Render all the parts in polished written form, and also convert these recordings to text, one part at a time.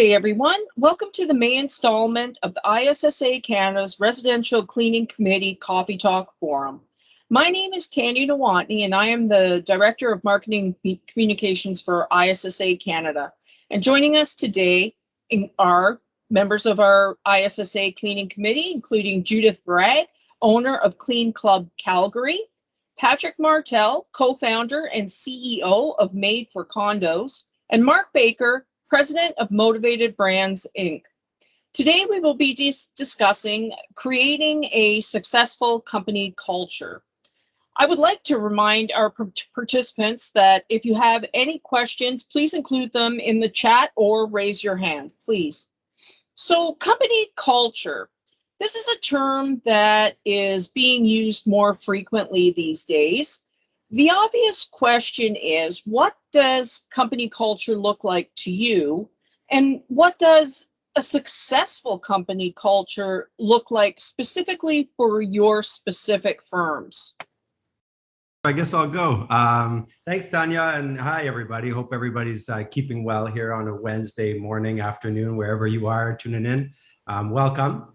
day, everyone. Welcome to the May installment of the ISSA Canada's Residential Cleaning Committee Coffee Talk Forum. My name is Tanya Nawatney, and I am the Director of Marketing Communications for ISSA Canada. And joining us today are members of our ISSA Cleaning Committee, including Judith Bragg, owner of Clean Club Calgary, Patrick Martel, co-founder and CEO of Made for Condos, and Mark Baker, President of Motivated Brands, Inc. Today, we will be discussing creating a successful company culture. I would like to remind our participants that if you have any questions, please include them in the chat or raise your hand, please. So, company culture. This is a term that is being used more frequently these days. The obvious question is, what does company culture look like to you? And what does a successful company culture look like specifically for your specific firms? I guess I'll go. Thanks, Tanya, and hi, everybody. Hope everybody's keeping well here on a Wednesday morning, afternoon, wherever you are tuning in. Welcome.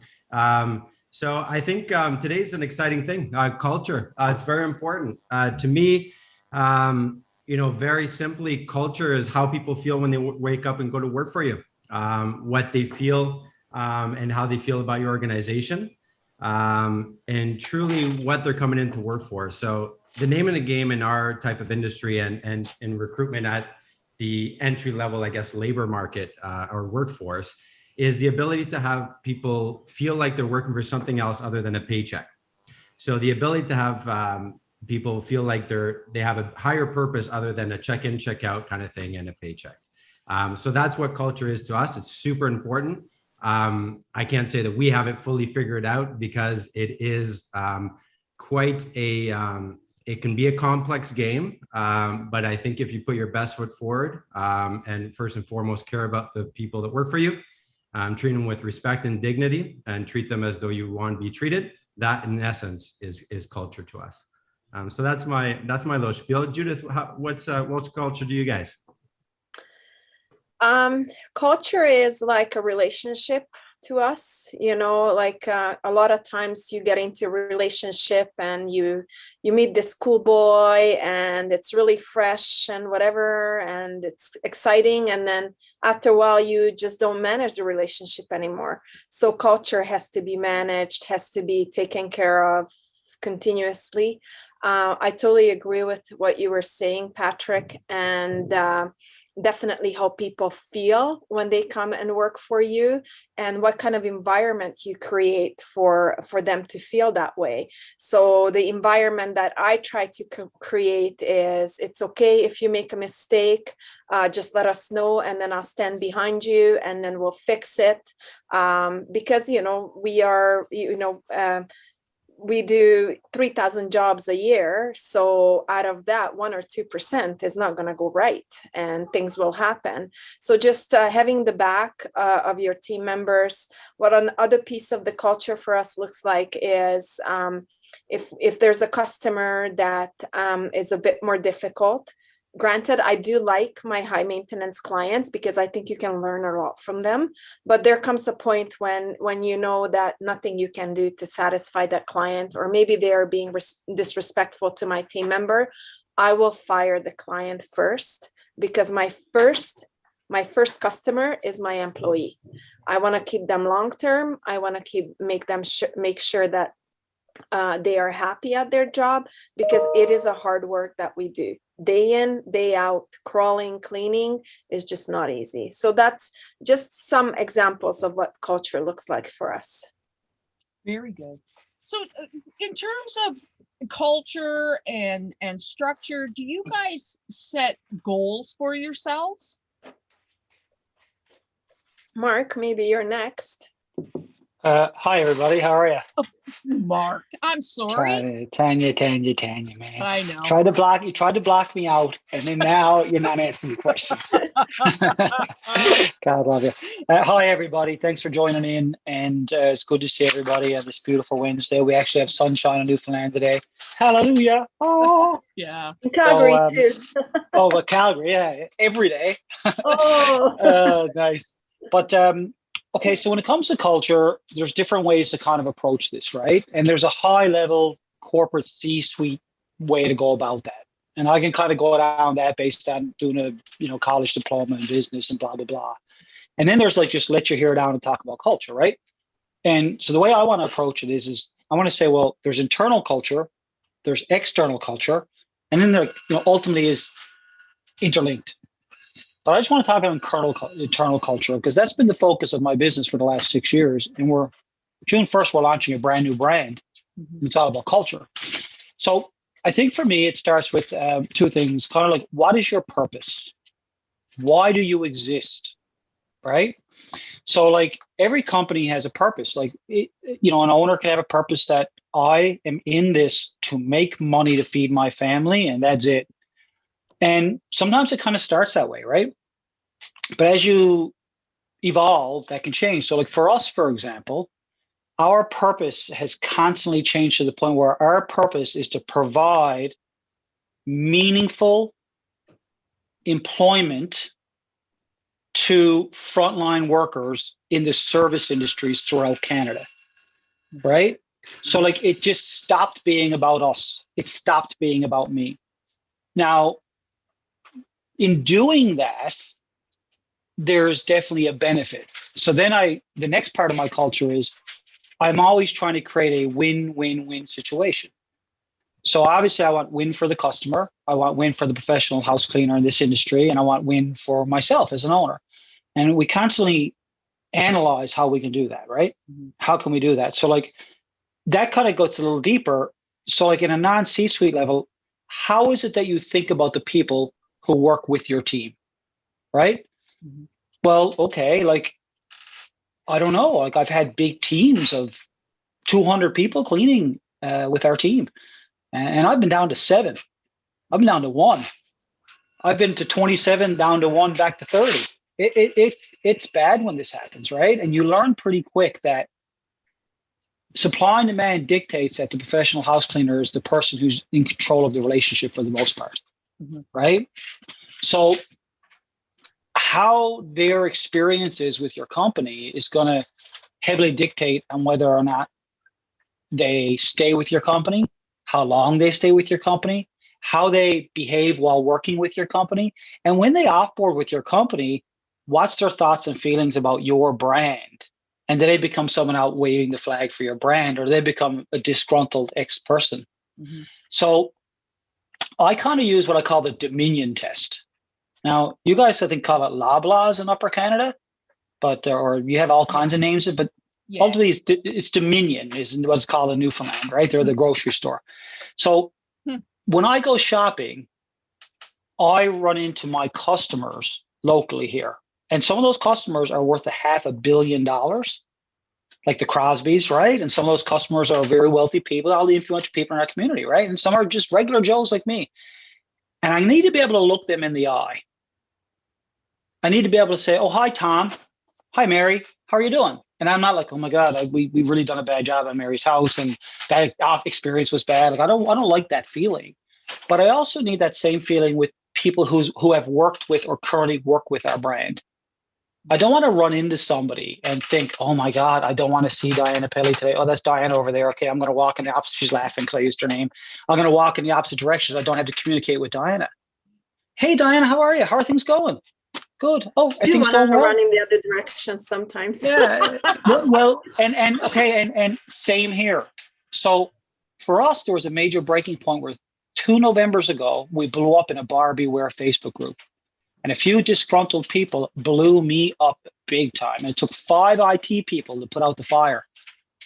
So I think today's an exciting thing. Culture, it's very important to me. Very simply, culture is how people feel when they wake up and go to work for you, what they feel and how they feel about your organization, and truly what they're coming in to work for. So the name of the game in our type of industry and in recruitment at the entry level, I guess, labor market or workforce is the ability to have people feel like they're working for something else other than a paycheck. So the ability to have people feel like they have a higher purpose other than a check-in, check-out kind of thing and a paycheck. So that's what culture is to us. It's super important. I can't say that we have it fully figured out because it is quite it can be a complex game, but I think if you put your best foot forward and first and foremost care about the people that work for you, treat them with respect and dignity and treat them as though you want to be treated, that in essence is culture to us. So that's my little spiel. Judith, what's culture to you guys? Culture is like a relationship to us, like a lot of times you get into a relationship and you meet this cool boy and it's really fresh and whatever and it's exciting, and then after a while you just don't manage the relationship anymore. So culture has to be managed, has to be taken care of continuously. I totally agree with what you were saying, Patrick, and definitely how people feel when they come and work for you and what kind of environment you create for them to feel that way. So the environment that I try to create is, it's okay if you make a mistake, just let us know and then I'll stand behind you and then we'll fix it. Because, we are, we do 3,000 jobs a year. So out of that, 1 or 2% is not going to go right and things will happen. So just having the back of your team members. What another piece of the culture for us looks like is if there's a customer that is a bit more difficult. Granted, I do like my high maintenance clients because I think you can learn a lot from them. But there comes a point when you know that nothing you can do to satisfy that client, or maybe they are being disrespectful to my team member, I will fire the client first, because my first customer is my employee. I want to keep them long term. I want to make sure that they are happy at their job, because it is a hard work that we do. Day in, day out, crawling, cleaning is just not easy. So that's just some examples of what culture looks like for us. Very good. So in terms of culture and structure, do you guys set goals for yourselves? Mark, maybe you're next. Hi, everybody. How are you? Oh, Mark, I'm sorry. Tanya, man. I know. You tried to block me out, and then now you're not answering me questions. God love you. Hi, everybody. Thanks for joining in, and it's good to see everybody on this beautiful Wednesday. We actually have sunshine in Newfoundland today. Hallelujah. Oh, yeah. In Calgary too. But Calgary, yeah, every day. Oh, Nice. But okay, so when it comes to culture, there's different ways to kind of approach this, right? And there's a high level corporate C-suite way to go about that. And I can kind of go down that based on doing a college diploma in business and blah, blah, blah. And then there's like, just let your hair down and talk about culture, right? And so the way I want to approach it is I want to say, well, there's internal culture, there's external culture, and then there, ultimately is interlinked. But I just want to talk about internal culture, because that's been the focus of my business for the last 6 years. And June 1st, we're launching a brand new brand. Mm-hmm. It's all about culture. So I think for me, it starts with two things, kind of like, what is your purpose? Why do you exist? Right? So like every company has a purpose. Like, an owner can have a purpose that I am in this to make money to feed my family, and that's it. And sometimes it kind of starts that way, right? But as you evolve, that can change. So like for us, for example, our purpose has constantly changed to the point where our purpose is to provide meaningful employment to frontline workers in the service industries throughout Canada, right? So like it just stopped being about us. It stopped being about me. Now, in doing that, there's definitely a benefit. So then the next part of my culture is I'm always trying to create a win-win-win situation. So obviously I want win for the customer. I want win for the professional house cleaner in this industry, and I want win for myself as an owner. And we constantly analyze how we can do that, right? Mm-hmm. How can we do that? So like that kind of goes a little deeper. So like in a non-C-suite level, how is it that you think about the people who work with your team, right? Mm-hmm. Well, okay, like, I don't know, like I've had big teams of 200 people cleaning with our team, and I've been down to 7. I've been down to 1. I've been to 27, down to 1, back to 30. It's bad when this happens, right? And you learn pretty quick that supply and demand dictates that the professional house cleaner is the person who's in control of the relationship for the most part, mm-hmm. right? So how their experience is with your company is going to heavily dictate on whether or not they stay with your company, how long they stay with your company, how they behave while working with your company, and when they offboard with your company, what's their thoughts and feelings about your brand? And do they become someone out waving the flag for your brand, or do they become a disgruntled ex-person? Mm-hmm. So I kind of use what I call the Dominion test. Now, you guys, I think, call it Loblaws in Upper Canada, but or you have all kinds of names, but yeah. Ultimately it's Dominion is what's called in Newfoundland, right? They're the grocery store. So when I go shopping, I run into my customers locally here. And some of those customers are worth $500 million, like the Crosbys, right? And some of those customers are very wealthy people, all the influential people in our community, right? And some are just regular Joes like me. And I need to be able to look them in the eye. I need to be able to say, oh, hi, Tom. Hi, Mary. How are you doing? And I'm not like, oh my God, we've really done a bad job at Mary's house, and that experience was bad. Like I don't like that feeling. But I also need that same feeling with people who have worked with or currently work with our brand. I don't want to run into somebody and think, oh my God, I don't want to see Diana Pelly today. Oh, that's Diana over there. Okay, I'm going to walk in the opposite. She's laughing because I used her name. I'm going to walk in the opposite direction. I don't have to communicate with Diana. Hey, Diana, how are you? How are things going? Good. Oh, everything's going well. Run in the other direction sometimes. Yeah. Well, and same here. So for us, there was a major breaking point where 2 Novembers ago, we blew up in a Bar Beware Facebook group. And a few disgruntled people blew me up big time. And it took 5 IT people to put out the fire.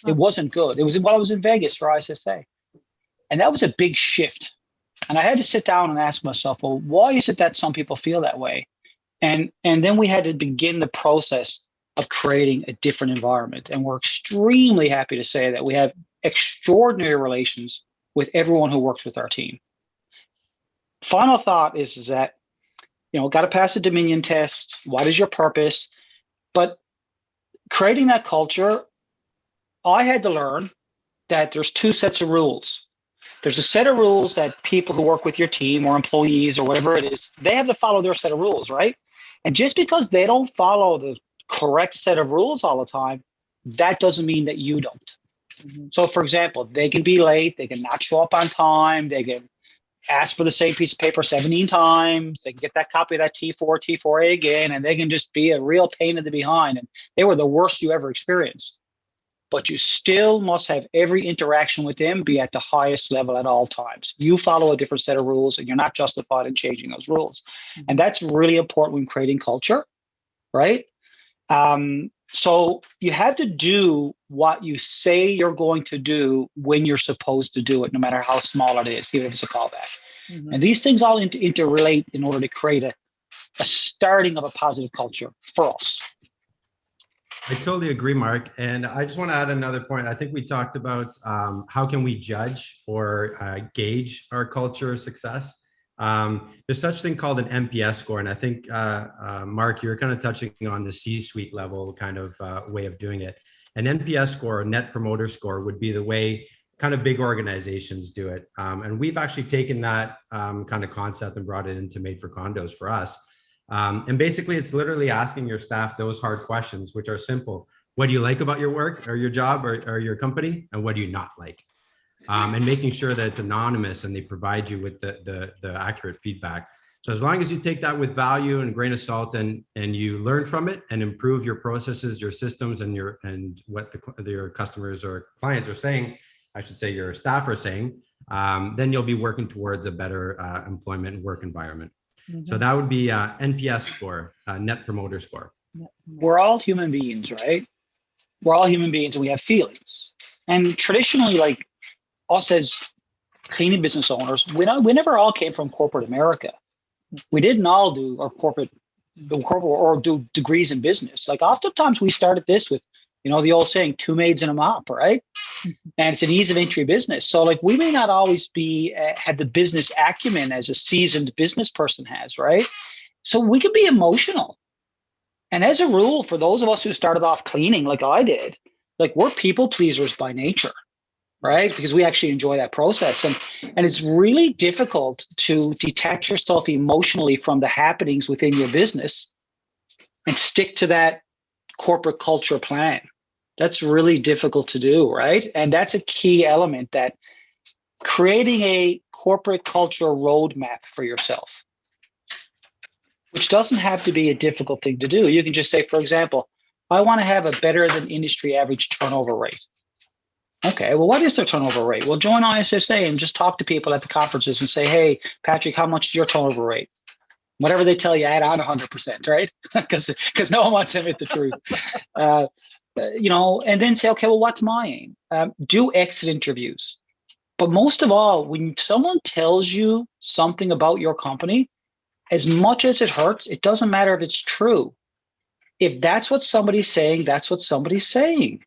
It wasn't good. It was while I was in Vegas for ISSA. And that was a big shift. And I had to sit down and ask myself, well, why is it that some people feel that way? And then we had to begin the process of creating a different environment. And we're extremely happy to say that we have extraordinary relations with everyone who works with our team. Final thought is that, got to pass a Dominion test. What is your purpose? But creating that culture, I had to learn that there's 2 sets of rules. There's a set of rules that people who work with your team or employees or whatever it is, they have to follow their set of rules, right? And just because they don't follow the correct set of rules all the time, that doesn't mean that you don't. So for example, they can be late, they can not show up on time, they can ask for the same piece of paper 17 times, they can get that copy of that T4, T4A again, and they can just be a real pain in the behind. And they were the worst you ever experienced. But you still must have every interaction with them be at the highest level at all times. You follow a different set of rules and you're not justified in changing those rules. And that's really important when creating culture, right? So you have to do what you say you're going to do when you're supposed to do it, no matter how small it is, even if it's a callback. And these things all interrelate in order to create a starting of a positive culture for us. I totally agree, Mark. And I just want to add another point. I think we talked about how can we judge or gauge our culture success. There's such thing called an NPS score. And I think, Mark, you're kind of touching on the C-suite level kind of way of doing it. An NPS score, a net promoter score, would be the way kind of big organizations do it. And we've actually taken that kind of concept and brought it into Made for Condos for us. And basically, it's literally asking your staff those hard questions, which are simple. What do you like about your work or your job or your company? And what do you not like? And making sure that it's anonymous and they provide you with the accurate feedback. So as long as you take that with value and a grain of salt and you learn from it and improve your processes, your systems, and what your customers or clients are saying, I should say your staff are saying, then you'll be working towards a better employment and work environment. So that would be NPS score, net promoter score. We're all human beings, right? We're all human beings and we have feelings. And traditionally, like us as cleaning business owners, we never all came from corporate America. We didn't all do our corporate or do degrees in business. Like oftentimes we started this with, the old saying, 2 maids and a mop, right? And it's an ease of entry business. So like we may not always have the business acumen as a seasoned business person has, right? So we can be emotional. And as a rule, for those of us who started off cleaning like I did, like we're people pleasers by nature, right? Because we actually enjoy that process. And it's really difficult to detach yourself emotionally from the happenings within your business and stick to that corporate culture plan. That's really difficult to do, right? And that's a key element, that creating a corporate culture roadmap for yourself, which doesn't have to be a difficult thing to do. You can just say, for example, I want to have a better than industry average turnover rate. Okay, well, what is their turnover rate? Well, join ISSA and just talk to people at the conferences and say, hey, Patrick, how much is your turnover rate? Whatever they tell you, add on 100%, right? Because no one wants to admit the truth. And then say, okay, well, what's my aim? Do exit interviews. But most of all, when someone tells you something about your company, as much as it hurts, it doesn't matter if it's true. If that's what somebody's saying, that's what somebody's saying.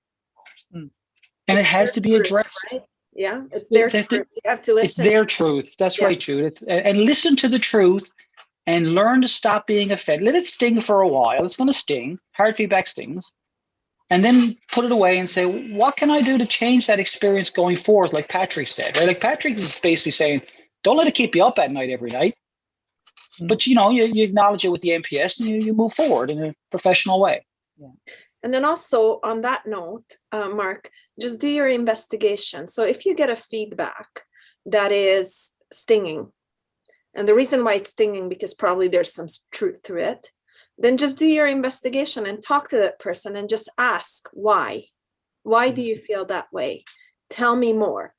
And it has to be addressed. Right? Yeah, it's their truth. You have to listen. It's their truth. That's right, Judith. And listen to the truth and learn to stop being offended. Let it sting for a while. It's going to sting. Hard feedback stings. And then put it away and say, what can I do to change that experience going forward? Like Patrick said, right? Like Patrick is basically saying, don't let it keep you up at night every night. But, you acknowledge it with the NPS and you move forward in a professional way. Yeah. And then also on that note, Mark, just do your investigation. So if you get a feedback that is stinging, and the reason why it's stinging, because probably there's some truth to it, then just do your investigation and talk to that person and just ask why. Why do you feel that way? Tell me more.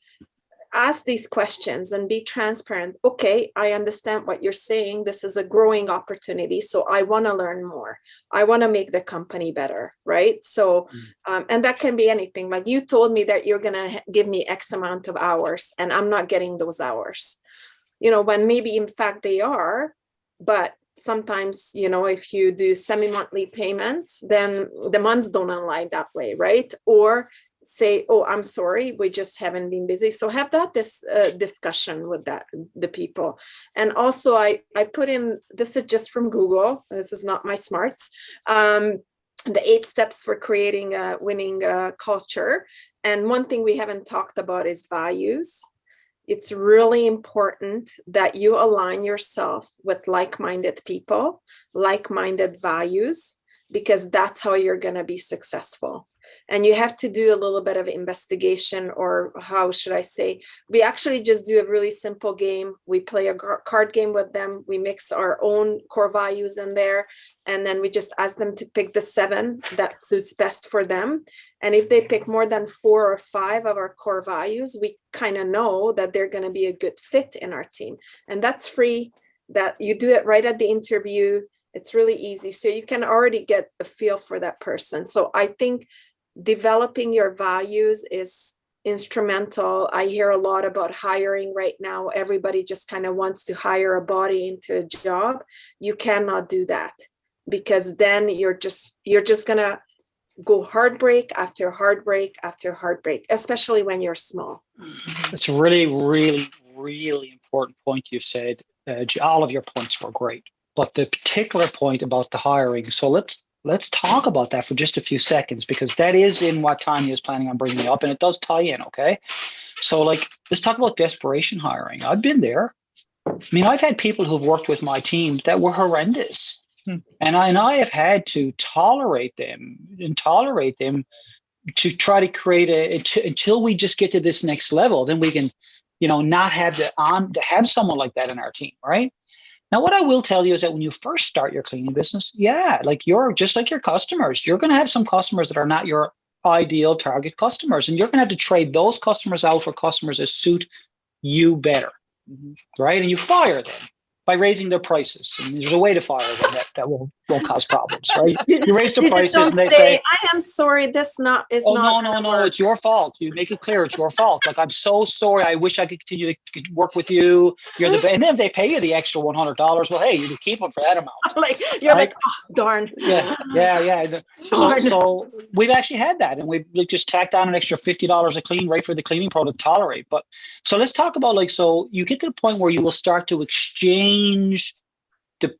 Ask these questions and be transparent. Okay, I understand what you're saying. This is a growing opportunity. So I want to learn more. I want to make the company better, right? So, and that can be anything. Like you told me that you're going to give me X amount of hours and I'm not getting those hours. When maybe in fact they are, but sometimes, if you do semi-monthly payments, then the months don't align that way, right? Or say, oh, I'm sorry, we just haven't been busy. So have that discussion with the people. And also I put in, this is just from Google, this is not my smarts, the 8 steps for creating a winning culture. And one thing we haven't talked about is values. It's really important that you align yourself with like-minded people, like-minded values, because that's how you're going to be successful. And you have to do a little bit of investigation, or how should I say, we actually just do a really simple game. We play a card game with them. We mix our own core values in there. And then we just ask them to pick the 7 that suits best for them. And if they pick more than 4 or 5 of our core values, we kind of know that they're going to be a good fit in our team. And that's free. That you do it right at the interview. It's really easy. So you can already get a feel for that person. So I think developing your values is instrumental. I hear a lot about hiring right now. Everybody just kind of wants to hire a body into a job. You cannot do that, because then you're just gonna go heartbreak after heartbreak after heartbreak, especially when you're small. It's a really, really, really important point you said. All of your points were great, but the particular point about the hiring. So let's talk about that for just a few seconds, because that is in what Tanya is planning on bringing up, and it does tie in. Okay, so like, let's talk about desperation hiring. I've been there. I mean, I've had people who've worked with my team that were horrendous, and I have had to tolerate them to try to create until we just get to this next level. Then we can, not have to have someone like that in our team, right? Now, what I will tell you is that when you first start your cleaning business, like you're just like your customers, you're going to have some customers that are not your ideal target customers, and you're going to have to trade those customers out for customers that suit you better, right? And you fire them by raising their prices. And there's a way to fire them that won't cause problems, right? You raise the prices and they say, I am sorry, this is not no, it's your fault. You make it clear it's your fault. Like, I'm so sorry. I wish I could continue to work with you. You're the best. And then if they pay you the extra $100, well, hey, you can keep them for that amount. Like, you're right? Like, oh, darn. Yeah. Darn. So we've actually had that, and we've just tacked on an extra $50 a clean rate for the cleaning pro to tolerate. But so let's talk about, like, so you get to the point where you will start to exchange the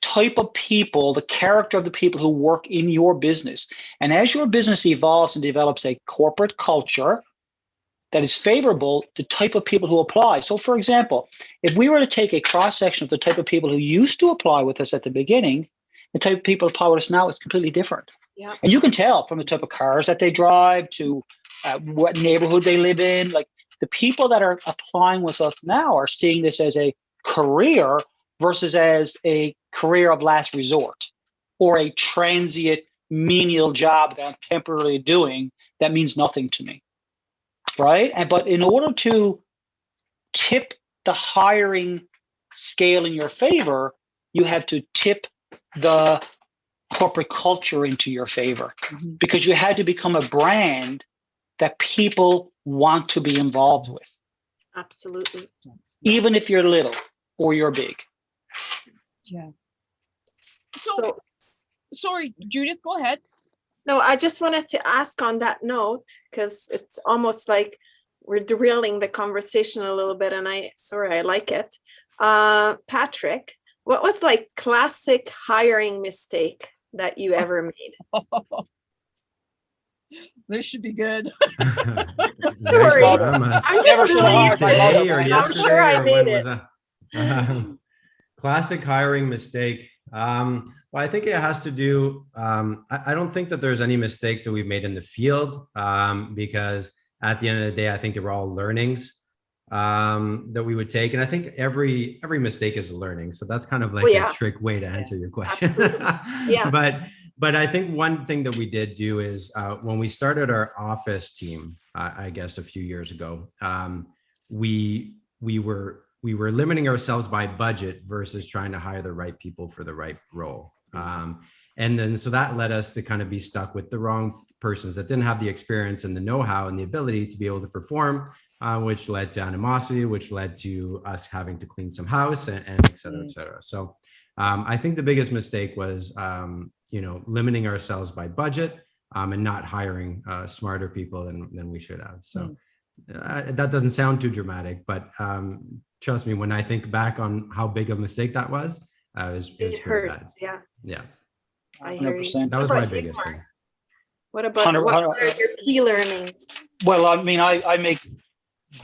type of people, the character of the people who work in your business. And as your business evolves and develops a corporate culture that is favorable, the type of people who apply. So, for example, if we were to take a cross-section of the type of people who used to apply with us at the beginning, the type of people who apply with us now is completely different. Yeah. And you can tell from the type of cars that they drive to what neighborhood they live in. Like, the people that are applying with us now are seeing this as a career versus as a career of last resort, or a transient menial job that I'm temporarily doing that means nothing to me, right? But in order to tip the hiring scale in your favor, you have to tip the corporate culture into your favor, because you had to become a brand that people want to be involved with. Absolutely. Even if you're little or you're big. Yeah. So sorry, Judith, go ahead. No, I just wanted to ask on that note, because it's almost like we're derailing the conversation a little bit, and I like it. Patrick, what was like classic hiring mistake that you ever made? This should be good. Sorry. I'm just really today or I'm yesterday, sure I or made when it. was that? Classic hiring mistake. Well, I think it has to do, I don't think that there's any mistakes that we've made in the field, because at the end of the day, I think they were all learnings that we would take. And I think every mistake is a learning. So that's kind of like a trick way to answer your question. Yeah. But I think one thing that we did do is when we started our office team, I guess a few years ago, we were limiting ourselves by budget versus trying to hire the right people for the right role. And then so that led us to kind of be stuck with the wrong persons that didn't have the experience and the know-how and the ability to be able to perform, which led to animosity, which led to us having to clean some house and et cetera, et cetera. So I think the biggest mistake was, limiting ourselves by budget and not hiring smarter people than we should have. So that doesn't sound too dramatic, but trust me, when I think back on how big of a mistake that was, it was pretty hurts. bad. Yeah. I hear you. 100%. That was my biggest thing. What about what are your key learnings? Well, I mean, I make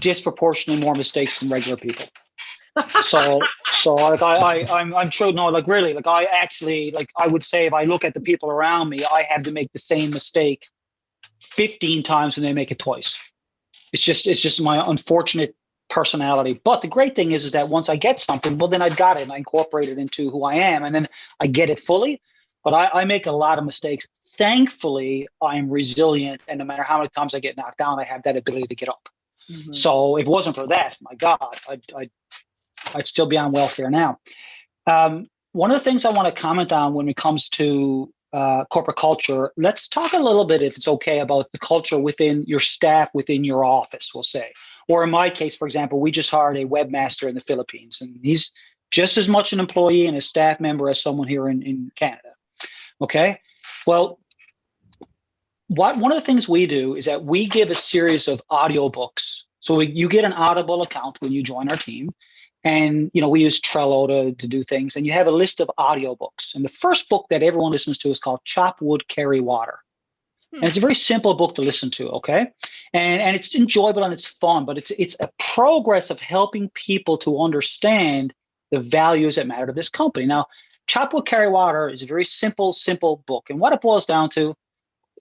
disproportionately more mistakes than regular people. So like I'm sure, no, like really, like I actually, like I would say if I look at the people around me, I have to make the same mistake 15 times when they make it twice. It's just my unfortunate personality. But the great thing is that once I get something, well, then I've got it and I incorporate it into who I am, and then I get it fully. But I make a lot of mistakes. Thankfully, I'm resilient, and no matter how many times I get knocked down, I have that ability to get up. Mhm. So if it wasn't for that, my God, I'd still be on welfare now. One of the things I want to comment on when it comes to corporate culture, let's talk a little bit, if it's okay, about the culture within your staff, within your office, we'll say. Or in my case, for example, we just hired a webmaster in the Philippines, and he's just as much an employee and a staff member as someone here in Canada. Okay. Well, one of the things we do is that we give a series of audiobooks. So you get an Audible account when you join our team. And, we use Trello to do things. And you have a list of audiobooks. And the first book that everyone listens to is called Chop Wood, Carry Water. And it's a very simple book to listen to, okay? And it's enjoyable and it's fun, but it's a progress of helping people to understand the values that matter to this company. Now, Chop Wood, Carry Water is a very simple book. And what it boils down to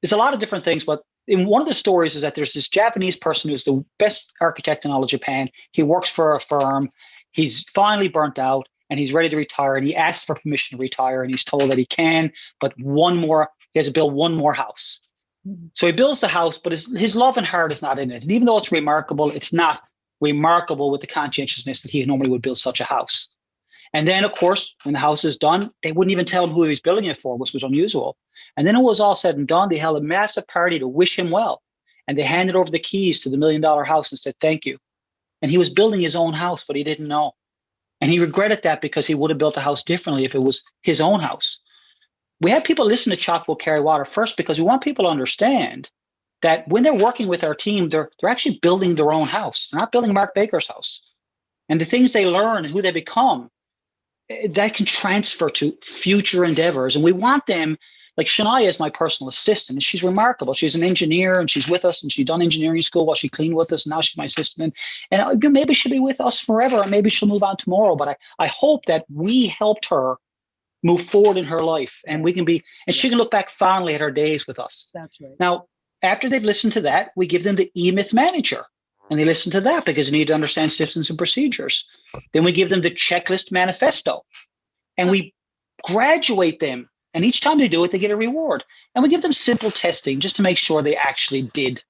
is a lot of different things, but in one of the stories is that there's this Japanese person who's the best architect in all of Japan. He works for a firm. He's finally burnt out and he's ready to retire, and he asks for permission to retire, and he's told that he can, but he has to build one more house. So he builds the house, but his love and heart is not in it. And even though it's remarkable, it's not remarkable with the conscientiousness that he normally would build such a house. And then, of course, when the house is done, they wouldn't even tell him who he was building it for, which was unusual. And then it was all said and done. They held a massive party to wish him well. And they handed over the keys to the $1 million house and said, thank you. And he was building his own house, but he didn't know. And he regretted that because he would have built the house differently if it was his own house. We have people listen to Chop Wood, Carry Water first because we want people to understand that when they're working with our team, they're actually building their own house. They're not building Mark Baker's house. And the things they learn and who they become, that can transfer to future endeavors. And we want them, like Shania is my personal assistant, and she's remarkable. She's an engineer, and she's with us, and she's done engineering school while she cleaned with us, and now she's my assistant. And maybe she'll be with us forever, and maybe she'll move on tomorrow. But I hope that we helped her move forward in her life, and we can be, and she can look back fondly at her days with us. That's right. Now, after they've listened to that, we give them the E-Myth Manager, and they listen to that because they need to understand systems and procedures. Then we give them the Checklist Manifesto, and we graduate them. And each time they do it, they get a reward. And we give them simple testing just to make sure they actually did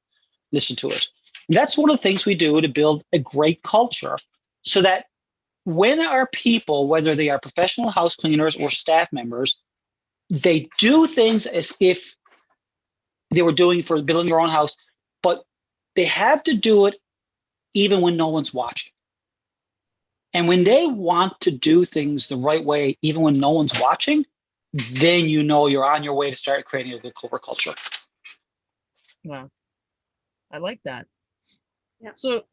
listen to it. And that's one of the things we do to build a great culture so that when our people, whether they are professional house cleaners or staff members, they do things as if they were doing for building their own house, but they have to do it even when no one's watching. And when they want to do things the right way, even when no one's watching, then you're on your way to start creating a good corporate culture. Wow. I like that. Yeah. So,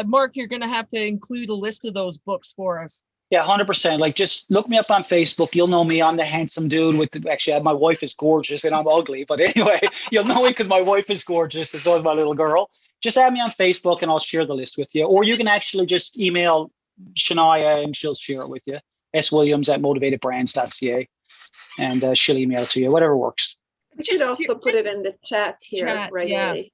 Mark, you're going to have to include a list of those books for us. Yeah, 100%. Like, just look me up on Facebook. You'll know me. I'm the handsome dude actually, my wife is gorgeous and I'm ugly. But anyway, you'll know me because my wife is gorgeous and so is my little girl. Just add me on Facebook and I'll share the list with you. Or you can actually just email Shania and she'll share it with you. swilliams@motivatedbrands.ca. And she'll email it to you, whatever works. You should also put it in the chat here regularly.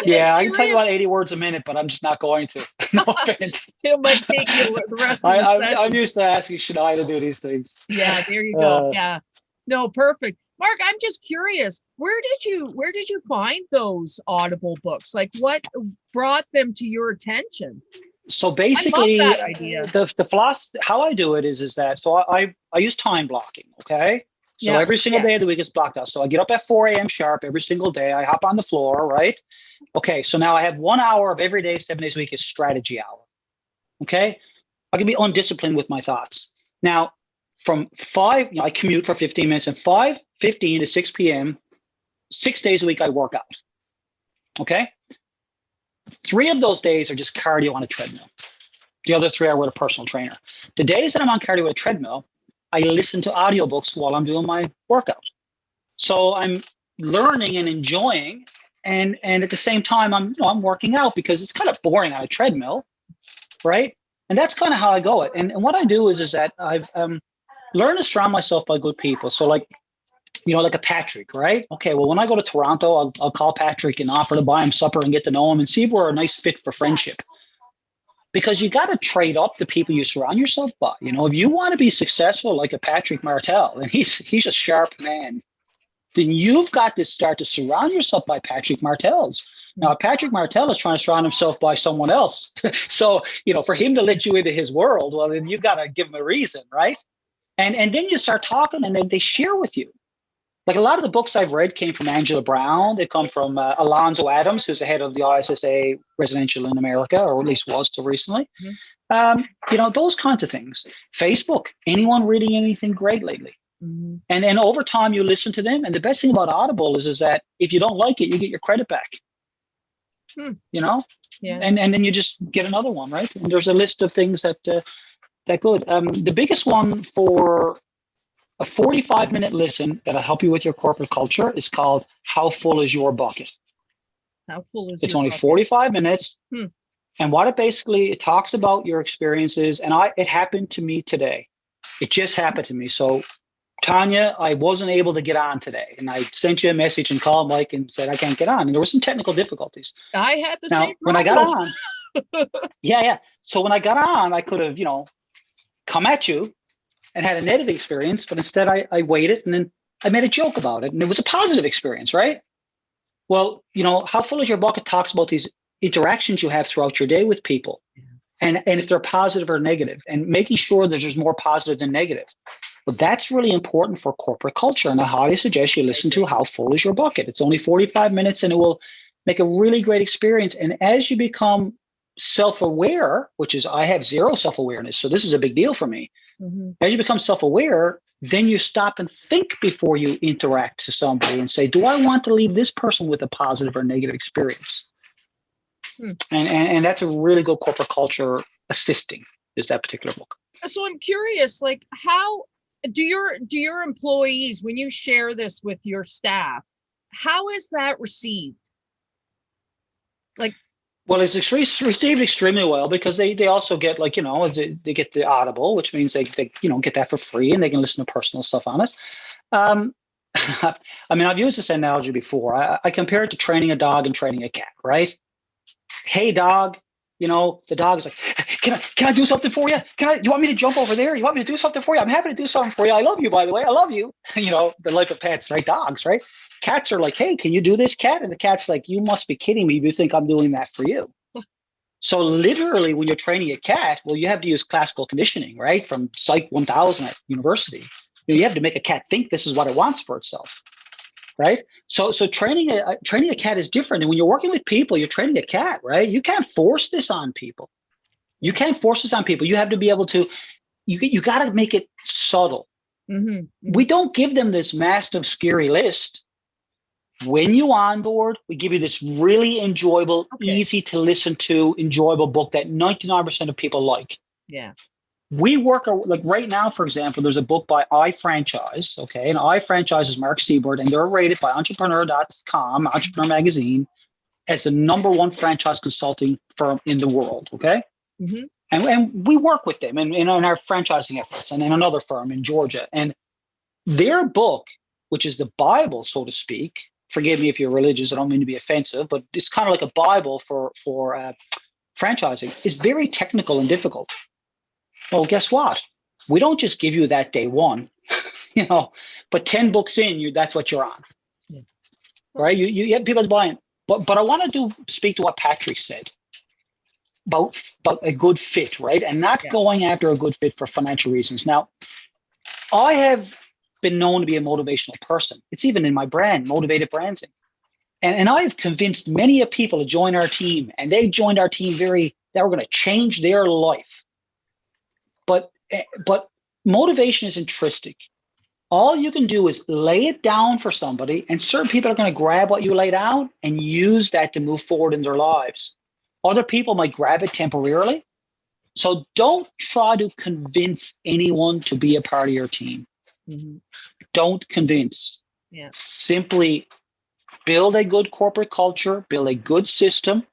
Yeah, I can tell you about 80 words a minute, but I'm just not going to. No offense. It might take you the rest of the session. I'm used to asking Shania to do these things. Yeah, there you go. Yeah. No, perfect. Mark, I'm just curious. Where did you find those Audible books? Like, what brought them to your attention? So basically, I love that idea. The philosophy, how I do it is that, so I use time blocking, okay? So every single day of the week is blocked out. So I get up at 4 a.m. sharp every single day. I hop on the floor, right? Okay, so now I have 1 hour of every day, 7 days a week is strategy hour, okay? I can be undisciplined with my thoughts. Now, from 5, I commute for 15 minutes, and 5:15 to 6 p.m., 6 days a week I work out, okay? 3 of those days are just cardio on a treadmill. The other 3 are with a personal trainer. The days that I'm on cardio with a treadmill, I listen to audiobooks while I'm doing my workout. So I'm learning and enjoying, and at the same time I'm working out because it's kind of boring on a treadmill, right? And that's kind of how I go it. And what I do is that I've learned to surround myself by good people. So like, like a Patrick, right? Okay, well, when I go to Toronto, I'll call Patrick and offer to buy him supper and get to know him and see if we're a nice fit for friendship. Because you got to trade up the people you surround yourself by. If you want to be successful like a Patrick Martel, and he's a sharp man, then you've got to start to surround yourself by Patrick Martels. Now, Patrick Martel is trying to surround himself by someone else. So, for him to let you into his world, well, then you've got to give him a reason, right? And then you start talking and then they share with you. Like a lot of the books I've read came from Angela Brown. They come from Alonzo Adams, who's the head of the ISSA residential in America, or at least was till recently. Those kinds of things. Facebook, anyone reading anything great lately? Mm-hmm. And then over time, you listen to them. And the best thing about Audible is that if you don't like it, you get your credit back. Yeah. And then you just get another one, right? And there's a list of things that good. The biggest one for a 45-minute listen that'll help you with your corporate culture is called How Full Is Your Bucket? How full is It's only 45 minutes. And what it talks about your experiences. And it happened to me today. It just happened to me. So Tanya, I wasn't able to get on today. And I sent you a message and called Mike and said, I can't get on. And there were some technical difficulties. I had the same problem. When I got on, yeah. So when I got on, I could have, come at you and had a negative experience, but instead I waited and then I made a joke about it. And it was a positive experience, right? Well, How Full Is Your Bucket talks about these interactions you have throughout your day with people. And if they're positive or negative, and making sure that there's more positive than negative. But that's really important for corporate culture. And I highly suggest you listen to How Full Is Your Bucket. It's only 45 minutes and it will make a really great experience. And as you become self-aware, which is I have zero self-awareness, so this is a big deal for me. As you become self-aware, then you stop and think before you interact to somebody and say, do I want to leave this person with a positive or negative experience? And that's a really good corporate culture assisting, is that particular book. So I'm curious, like, how do your employees, when you share this with your staff, how is that received? Like, well, it's received extremely well because they also get they get the Audible, which means they get that for free and they can listen to personal stuff on it. I mean, I've used this analogy before. I compare it to training a dog and training a cat, right? Hey, dog, the dog is like, can I do something for you? You want me to jump over there? You want me to do something for you? I'm happy to do something for you. I love you, by the way. I love you. The life of pets, right? Dogs, right? Cats are like, hey, can you do this, cat? And the cat's like, you must be kidding me. You think I'm doing that for you. So literally, when you're training a cat, well, you have to use classical conditioning, right? From Psych 1000 at university. You have to make a cat think this is what it wants for itself, right? So training a cat is different. And when you're working with people, you're training a cat, right? You can't force this on people. You have to be able to, you got to make it subtle. We don't give them this massive, scary list. When you onboard, we give you this really enjoyable, easy to listen to, enjoyable book that 99% of people like. Yeah. We work, like right now, for example, there's a book by iFranchise, okay? And iFranchise is Mark Seibert, and they're rated by Entrepreneur.com, Entrepreneur Magazine, as the #1 franchise consulting firm in the world, okay? And we work with them in our franchising efforts and in another firm in Georgia. And their book, which is the Bible, so to speak, forgive me if you're religious, I don't mean to be offensive, but it's kind of like a Bible for franchising, is very technical and difficult. Well, guess what? We don't just give you that day one, but 10 books in, that's what you're on, right? You have people buying. But I want to speak to what Patrick said about a good fit, right? And not going after a good fit for financial reasons. Now, I have been known to be a motivational person. It's even in my brand, Motivated Branding. And I have convinced many of people to join our team, and they joined our team they were going to change their life. But motivation is intrinsic. All you can do is lay it down for somebody, and certain people are going to grab what you lay down and use that to move forward in their lives. Other people might grab it temporarily. So don't try to convince anyone to be a part of your team. Don't convince. Simply build a good corporate culture, build a good system,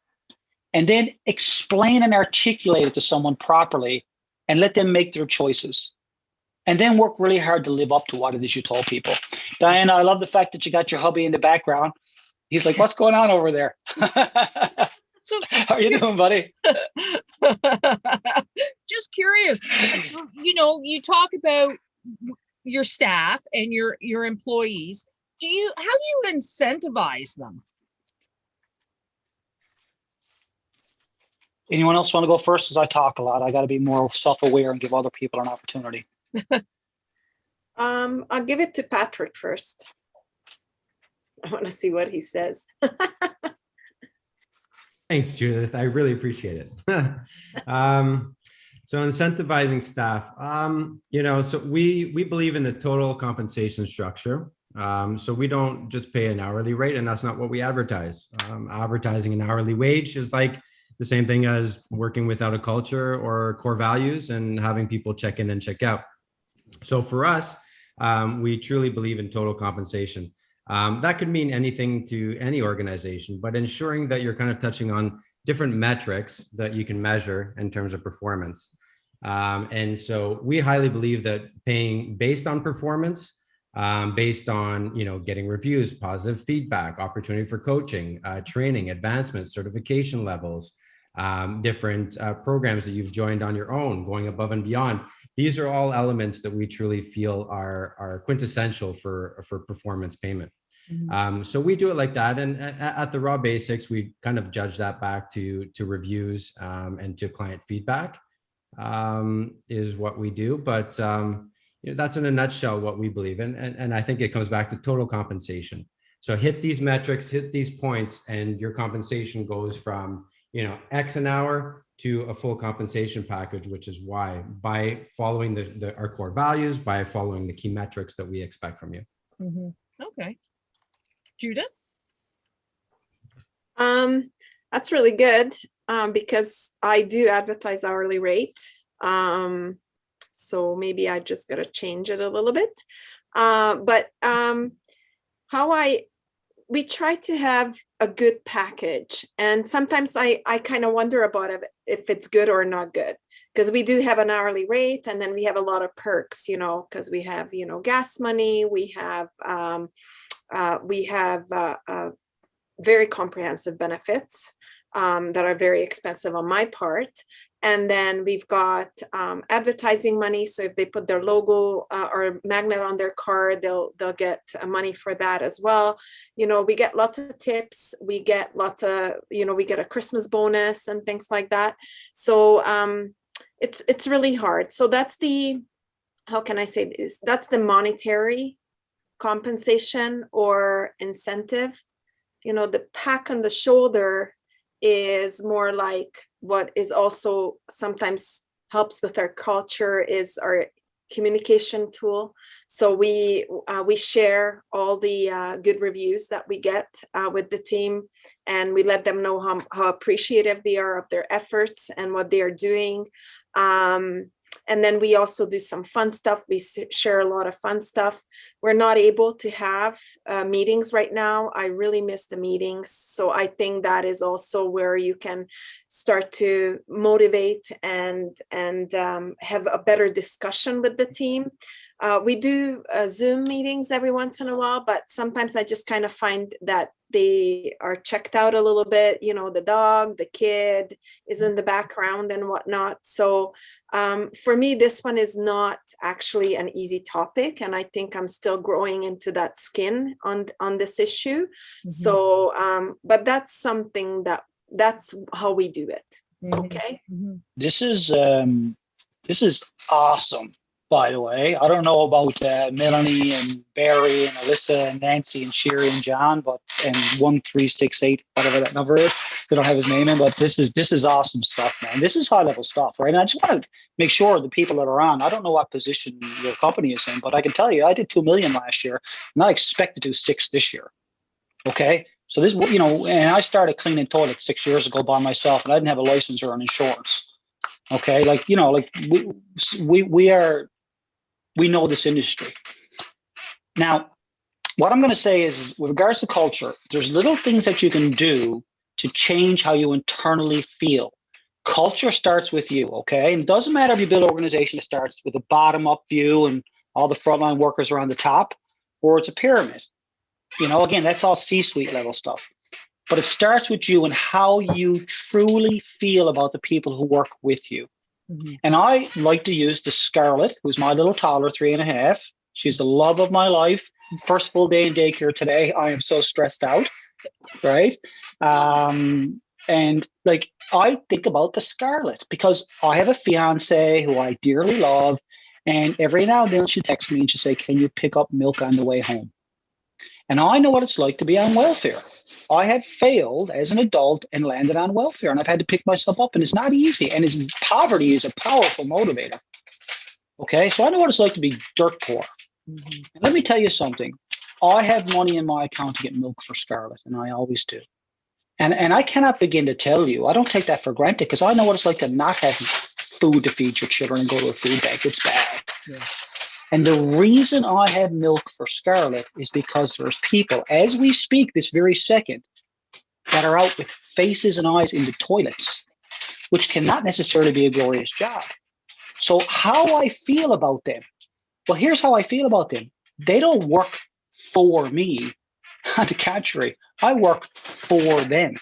and then explain and articulate it to someone properly and let them make their choices. And then work really hard to live up to what it is you told people. Diana, I love the fact that you got your hubby in the background. He's like, what's going on over there? So How are you doing, buddy? just curious, you know, you talk about your staff and your employees. How do you incentivize them? Anyone else want to go first? As I talk a lot, I got to be more self-aware and give other people an opportunity. I'll give it to Patrick first. I want to see what he says. Thanks, Judith. I really appreciate it. So incentivizing staff, you know, so we believe in the total compensation structure. So we don't just pay an hourly rate, and that's not what we advertise. Advertising an hourly wage is like the same thing as working without a culture or core values and having people check in and check out. So for us, we truly believe in total compensation. That could mean anything to any organization, but ensuring that you're kind of touching on different metrics that you can measure in terms of performance. And so we highly believe that paying based on performance, based on, you know, getting reviews, positive feedback, opportunity for coaching, training, advancement, certification levels, different programs that you've joined on your own, going above and beyond. These are all elements that we truly feel are quintessential for performance payment. Mm-hmm. So we do it like that. And at the raw basics, we kind of judge that back to reviews and to client feedback is what we do. But you know, that's in a nutshell what we believe in. And I think it comes back to total compensation. So hit these metrics, hit these points, and your compensation goes from, you know, X an hour to a full compensation package, which is why by following our core values, by following the key metrics that we expect from you. Mm-hmm. Okay. Judith? That's really good because I do advertise hourly rate. So maybe I just got to change it a little bit. But we try to have a good package. And sometimes I kind of wonder about it, if it's good or not good, because we do have an hourly rate and then we have a lot of perks, you know, because we have, you know, gas money, we have very comprehensive benefits that are very expensive on my part. And then we've got advertising money. So if they put their logo or magnet on their car, they'll get money for that as well. You know, we get lots of tips. We get lots of, you know, we get a Christmas bonus and things like that. So it's really hard. So that's the, how can I say this? That's the monetary compensation or incentive. You know, the pat on the shoulder is more like what is also sometimes helps with our culture is our communication tool. So we share all the good reviews that we get with the team, and we let them know how appreciative we are of their efforts and what they are doing. And then we also do some fun stuff. We share a lot of fun stuff. We're not able to have meetings right now. I really miss the meetings. So I think that is also where you can start to motivate and have a better discussion with the team. We do Zoom meetings every once in a while, but sometimes I just kind of find that they are checked out a little bit. You know, the dog, the kid is in the background and whatnot. So for me, this one is not actually an easy topic. And I think I'm still growing into that skin on this issue. Mm-hmm. So, but that's something that's how we do it. Mm-hmm. Okay. Mm-hmm. This is awesome. By the way, I don't know about Melanie and Barry and Alyssa and Nancy and Sherry and John, but and 1368, whatever that number is, they don't have his name in. But this is awesome stuff, man. This is high level stuff, right? And I just want to make sure the people that are on. I don't know what position your company is in, but I can tell you, I did 2 million last year, and I expect to do 6 this year. Okay, so this, you know, and I started cleaning toilets 6 years ago by myself, and I didn't have a license or an insurance. Okay, like, you know, like we know this industry. Now, what I'm going to say is, with regards to culture, there's little things that you can do to change how you internally feel. Culture starts with you, okay? And it doesn't matter if you build an organization that starts with a bottom-up view and all the frontline workers are on the top, or it's a pyramid. Again, that's all C-suite level stuff. But it starts with you and how you truly feel about the people who work with you. Mm-hmm. And I like to use the Scarlett, who's my little toddler, 3.5. She's the love of my life. First full day in daycare today. I am so stressed out, right? And like, I think about the Scarlett because I have a fiance who I dearly love. And every now and then she texts me and she say, can you pick up milk on the way home? And I know what it's like to be on welfare. I have failed as an adult and landed on welfare, and I've had to pick myself up, and it's not easy. And poverty is a powerful motivator. Okay, so I know what it's like to be dirt poor. Mm-hmm. And let me tell you something. I have money in my account to get milk for Scarlett, and I always do. And I cannot begin to tell you, I don't take that for granted because I know what it's like to not have food to feed your children and go to a food bank. It's bad. Yeah. And the reason I have milk for Scarlett is because there's people, as we speak this very second, that are out with faces and eyes in the toilets, which cannot necessarily be a glorious job. So how I feel about them, well, here's how I feel about them. They don't work for me. On the contrary, I work for them.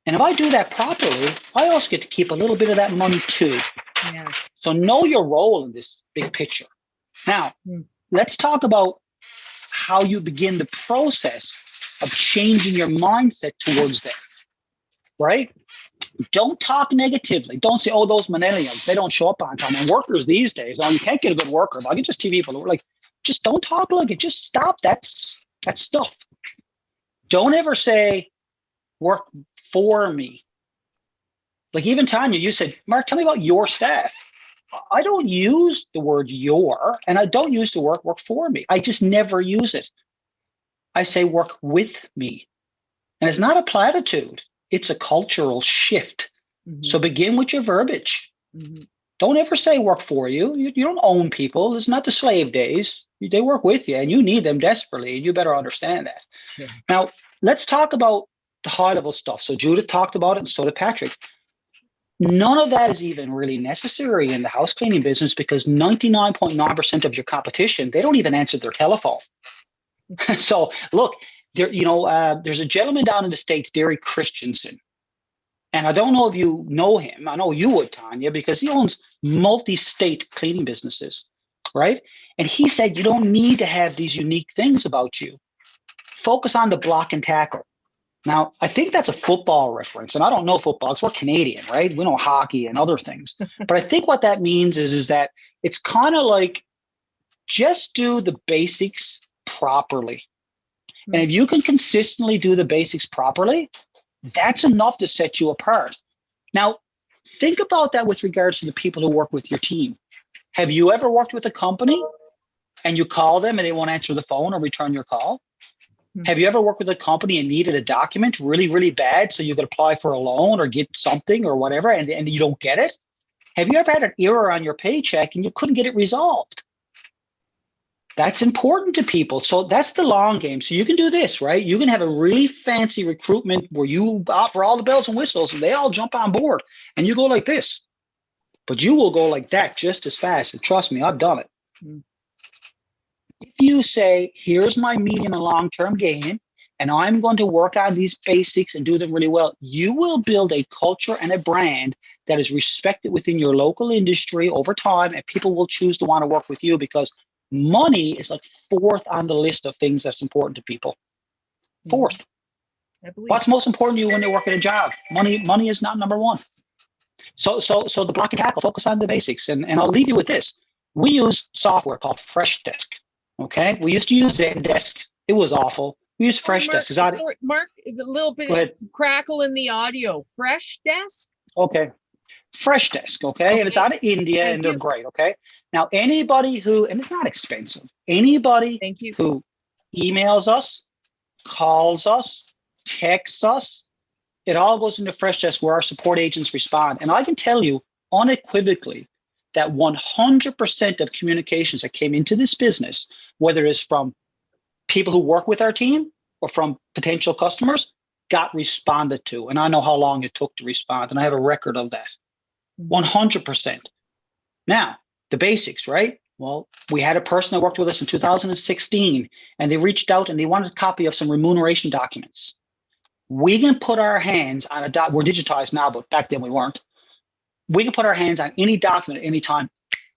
And if I do that properly, I also get to keep a little bit of that money too. Yeah. So know your role in this big picture. Now, let's talk about how you begin the process of changing your mindset towards them, right? Don't talk negatively. Don't say, oh, those millennials, they don't show up on time. And workers these days, oh, you can't get a good worker. If I get just TV people, like, just don't talk like it. Just stop that stuff. Don't ever say, work for me. Like even Tanya, you said, Mark, tell me about your staff. I don't use the word your, and I don't use the word work for me. I just never use it. I say work with me. And it's not a platitude. It's a cultural shift. Mm-hmm. So begin with your verbiage. Mm-hmm. Don't ever say work for you. You don't own people. It's not the slave days. They work with you and you need them desperately. And you better understand that. Sure. Now, let's talk about the high level stuff. So Judith talked about it and so did Patrick. None of that is even really necessary in the house cleaning business because 99.9% of your competition, they don't even answer their telephone. So look, there's a gentleman down in the States, Derry Christensen. And I don't know if you know him. I know you would, Tanya, because he owns multi-state cleaning businesses, right? And he said, you don't need to have these unique things about you. Focus on the block and tackle. Now, I think that's a football reference, and I don't know football because we're Canadian, right? We know hockey and other things. But I think what that means is that it's kind of like just do the basics properly. And if you can consistently do the basics properly, that's enough to set you apart. Now, think about that with regards to the people who work with your team. Have you ever worked with a company and you call them and they won't answer the phone or return your call? Have you ever worked with a company and needed a document really, really bad so you could apply for a loan or get something or whatever and you don't get it? Have you ever had an error on your paycheck and you couldn't get it resolved? That's important to people. So that's the long game. So you can do this, right? You can have a really fancy recruitment where you offer all the bells and whistles and they all jump on board and you go like this. But you will go like that just as fast. And trust me, I've done it. If you say, here's my medium and long-term game, and I'm going to work on these basics and do them really well, you will build a culture and a brand that is respected within your local industry over time, and people will choose to want to work with you because money is like fourth on the list of things that's important to people. Fourth. What's most important to you when you're working a job? Money is not number one. So the block and tackle, focus on the basics. And I'll leave you with this. We use software called Freshdesk. Okay, we used to use Zendesk. It was awful. We use Freshdesk. Mark, a little bit of crackle in the audio. Freshdesk? Okay. Freshdesk, okay? And it's out of India and they're great, okay? Now, anybody who, and it's not expensive, anybody who emails us, calls us, texts us, it all goes into Freshdesk where our support agents respond. And I can tell you unequivocally that 100% of communications that came into this business, whether it's from people who work with our team or from potential customers, got responded to. And I know how long it took to respond, and I have a record of that. 100%. Now, the basics, right? Well, we had a person that worked with us in 2016, and they reached out and they wanted a copy of some remuneration documents. We can put our hands on we're digitized now, but back then we weren't. We can put our hands on any document at any time